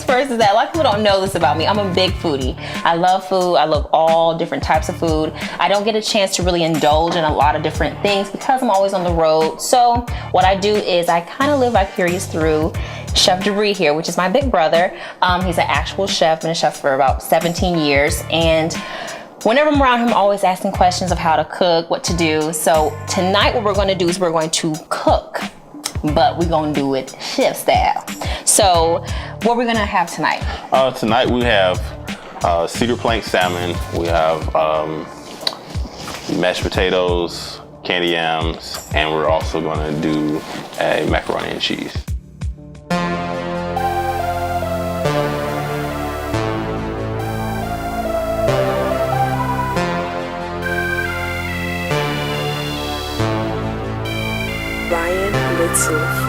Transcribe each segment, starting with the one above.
First is that a lot of people don't know this about me. I'm a big foodie. I love food. I love all different types of food. I don't get a chance to really indulge in a lot of different things because I'm always on the road. So what I do is I kind of live vicarious through Chef Jibri here, which is my big brother. He's an actual chef, been a chef for about 17 years. And whenever I'm around him, I'm always asking questions of how to cook, what to do. So tonight what we're going to do is we're going to cook, but we're going to do it chef style. So what we're going to have tonight? Tonight we have Cedar Planked Salmon. We have mashed potatoes, candy yams, and we're also going to do a macaroni and cheese. Ryan Little.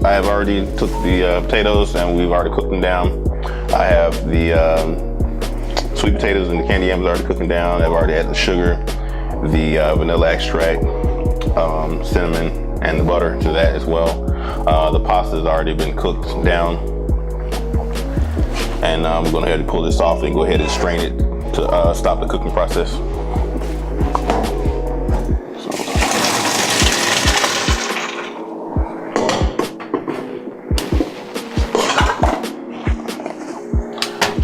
I have already took the potatoes and we've already cooked them down. I have the sweet potatoes and the candy yams already cooking down. I've already added the sugar, the vanilla extract, cinnamon, and the butter to that as well. The pasta has already been cooked down. And I'm going to go ahead and pull this off and go ahead and strain it to stop the cooking process.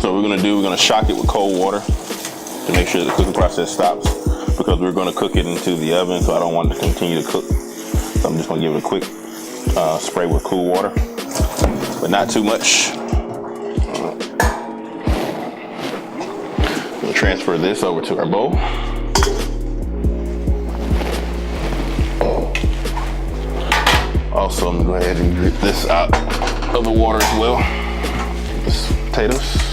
So what we're going to shock it with cold water to make sure the cooking process stops, because we're going to cook it into the oven, so I don't want it to continue to cook. So I'm just going to give it a quick spray with cool water, but not too much. We'll transfer this over to our bowl. Also, I'm going to go ahead and get this out of the water as well. This potatoes.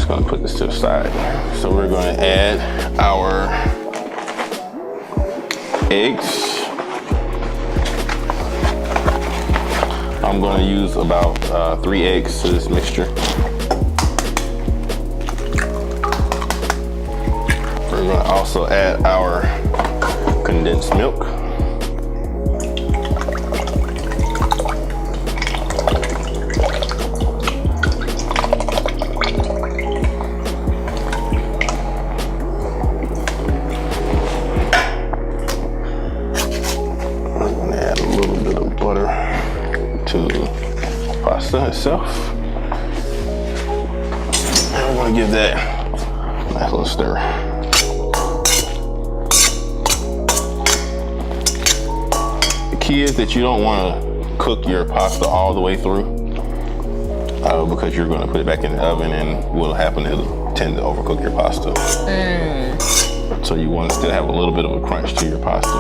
Going to put this to the side. So we're going to add our eggs. I'm going to use about 3 eggs to this mixture. We're going to also add our condensed milk. pasta itself. And we're gonna give that a nice little stir. The key is that you don't want to cook your pasta all the way through because you're going to put it back in the oven, and what'll happen is it'll tend to overcook your pasta. So you want to still have a little bit of a crunch to your pasta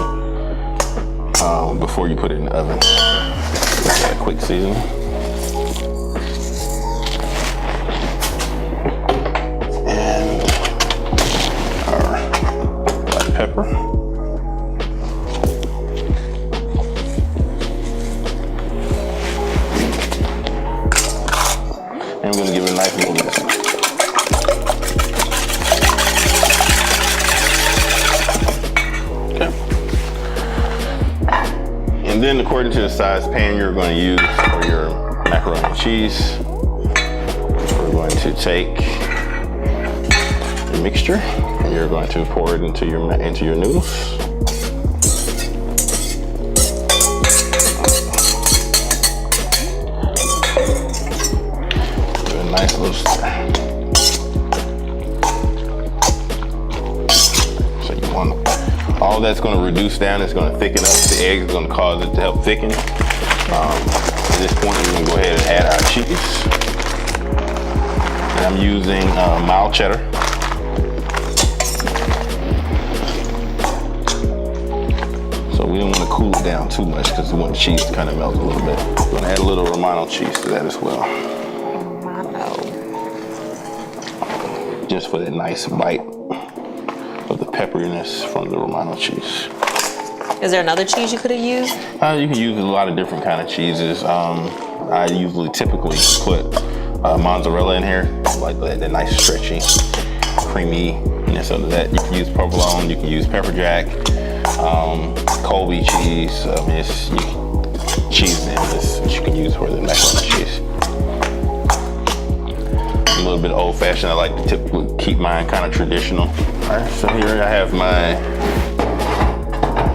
before you put it in the oven. Just a quick seasoning. And our black pepper. And we're going to give it a nice little mix. Okay. And then according to the size pan you're going to use for your macaroni and cheese, we're going to take your mixture and you're going to pour it into your noodles. Nice little stir. So you want all that's going to reduce down. It's going to thicken up. The egg is going to cause it to help thicken. At this point, we're going to go ahead and add our cheese. And I'm using mild cheddar. So we don't want to cool it down too much because we want the cheese to kind of melt a little bit. We're going to add a little Romano cheese to that as well. Just for that nice bite of the pepperiness from the Romano cheese. Is there another cheese you could have used? You can use a lot of different kind of cheeses. I typically put mozzarella in here, like that nice stretchy, creaminess of that. You can use provolone, you can use pepper jack, Colby cheese. Cheese is what you can use for the macaroni cheese. A little bit old fashioned. I like to typically keep mine kind of traditional. All right, so here I have my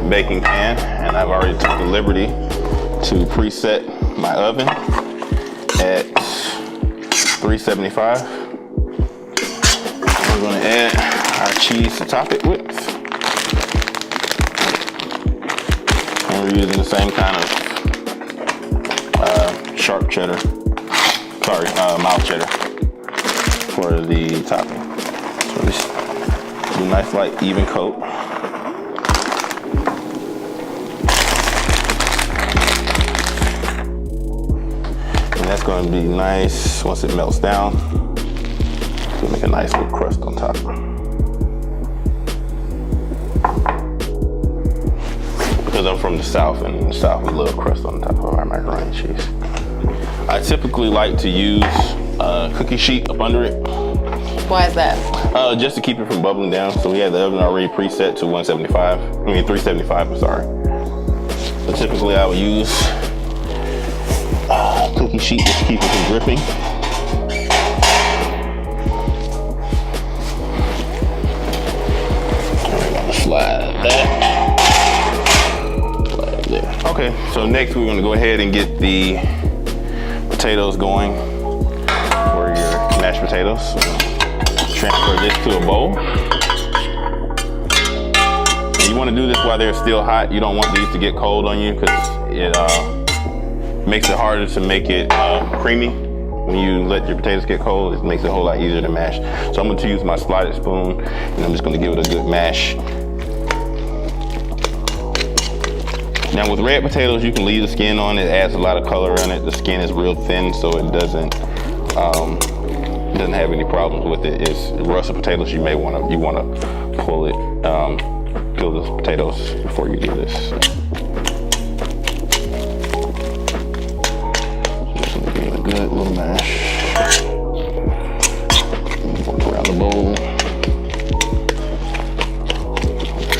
baking pan, and I've already took the liberty to preset my oven at 375. We're going to add our cheese to top it with, and we're using the same kind of sharp cheddar. Sorry, mild cheddar for the topping. So just do a nice light even coat. And that's going to be nice once it melts down. To make a nice little crust on top. Because I'm from the South, and in the South we love crust on top of our macaroni and cheese. I typically like to use cookie sheet up under it. Why is that? Just to keep it from bubbling down. So we had the oven already preset to 375, I'm sorry. So typically I would use cookie sheet just to keep it from dripping. And we're gonna slide that. Slide there. Okay, so next we're gonna go ahead and get the potatoes going for your mashed potatoes. So transfer this to a bowl. And you want to do this while they're still hot. You don't want these to get cold on you because it makes it harder to make it creamy. When you let your potatoes get cold, it makes it a whole lot easier to mash. So I'm going to use my slotted spoon, and I'm just going to give it a good mash. Now with red potatoes, you can leave the skin on. It adds a lot of color in it. The skin is real thin, so it doesn't have any problems with it. It's russet potatoes. You want to pull it, peel the potatoes before you do this. Just gonna give it a good little mash. Work around the bowl.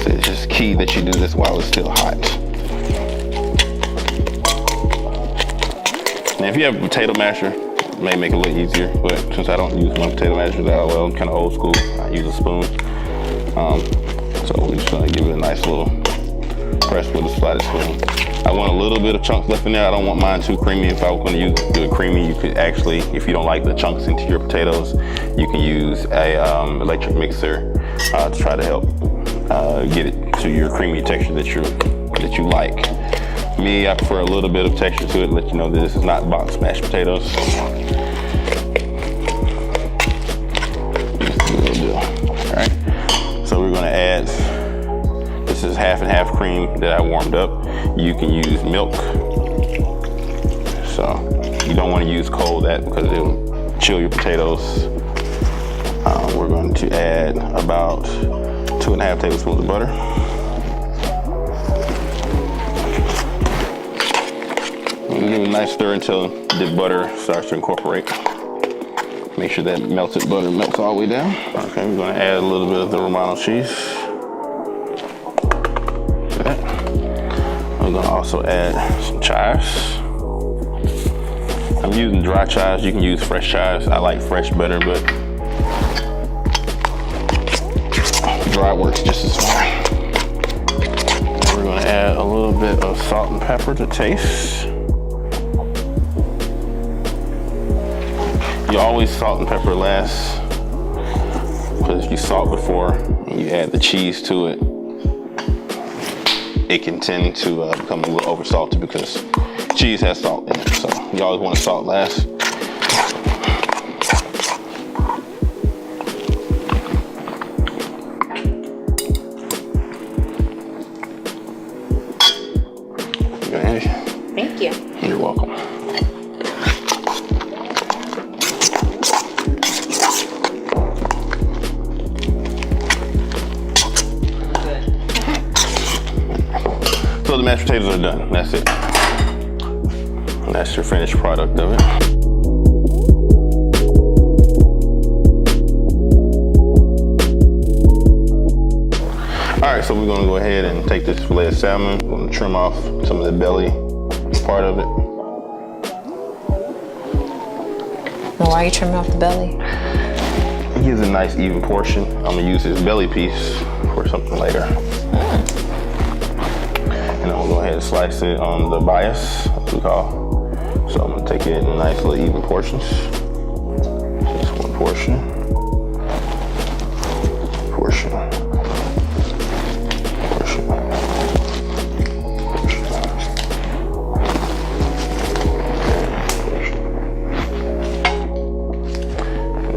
It's just key that you do this while it's still hot. Now, if you have a potato masher, it may make it a little easier, but since I don't use my potato masher that well, I'm kind of old school, I use a spoon. So we're just gonna give it a nice little press with a slotted spoon. I want a little bit of chunks left in there. I don't want mine too creamy. If I was going to do it creamy, you could actually, if you don't like the chunks into your potatoes, you can use a electric mixer to try to help get it to your creamy texture that you like. Me, I prefer a little bit of texture to it. Let you know that this is not box mashed potatoes. All right. So we're going to add. This is half and half cream that I warmed up. You can use milk. So you don't want to use cold that because it'll chill your potatoes. We're going to add about 2.5 tablespoons of butter. Give it a nice stir until the butter starts to incorporate. Make sure that melted butter melts all the way down. Okay, we're going to add a little bit of the Romano cheese. I'm going to also add some chives. I'm using dry chives. You can use fresh chives. I like fresh better, but dry works just as fine. And we're going to add a little bit of salt and pepper to taste. You always salt and pepper last, because if you salt before and you add the cheese to it, it can tend to become a little over salted because cheese has salt in it. So you always want to salt last. Thank you. You're welcome. So the mashed potatoes are done. That's it. And that's your finished product of it. All right, so we're gonna go ahead and take this fillet of salmon. We're gonna trim off some of the belly part of it. Well, why are you trimming off the belly? It gives a nice even portion. I'm gonna use this belly piece for something later. And I'm gonna go ahead and slice it on the bias, as we call. So I'm gonna take it in nice little even portions. Just one portion.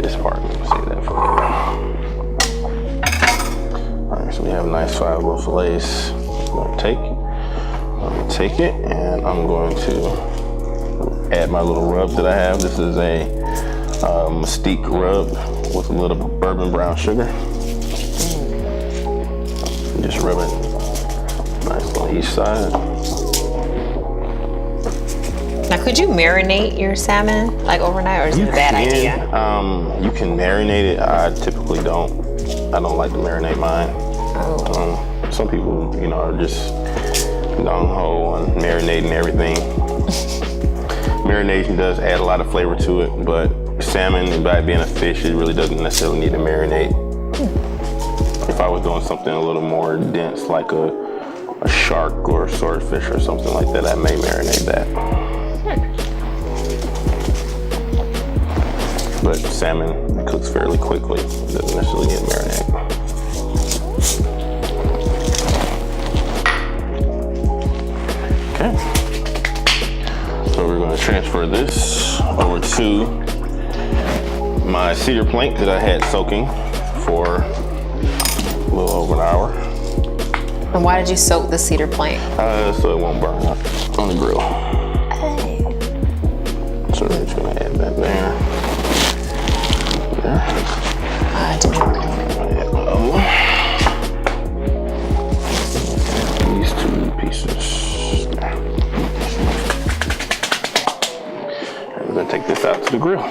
This part, I'm gonna save that for later. All right, so we have nice 5 little fillets. I'm gonna take it and I'm going to add my little rub that I have. This is a Mystique rub with a little bourbon brown sugar. Just rub it nice on each side. Now, could you marinate your salmon like overnight, or is it a bad idea? You can marinate it. I typically don't. I don't like to marinate mine. Oh. Some people, are just gung-ho on marinating everything. Marination does add a lot of flavor to it, but salmon, and by it being a fish, it really doesn't necessarily need to marinate. If I was doing something a little more dense, like a shark or a swordfish or something like that, I may marinate that. But salmon cooks fairly quickly. It doesn't necessarily need to marinate. Okay. So we're going to transfer this over to my cedar plank that I had soaking for a little over an hour. And why did you soak the cedar plank? So it won't burn up on the grill. Hey. So we're just going to add that there. I didn't know. Add my other one. These 2 pieces. There. And we're going to take this out to the grill.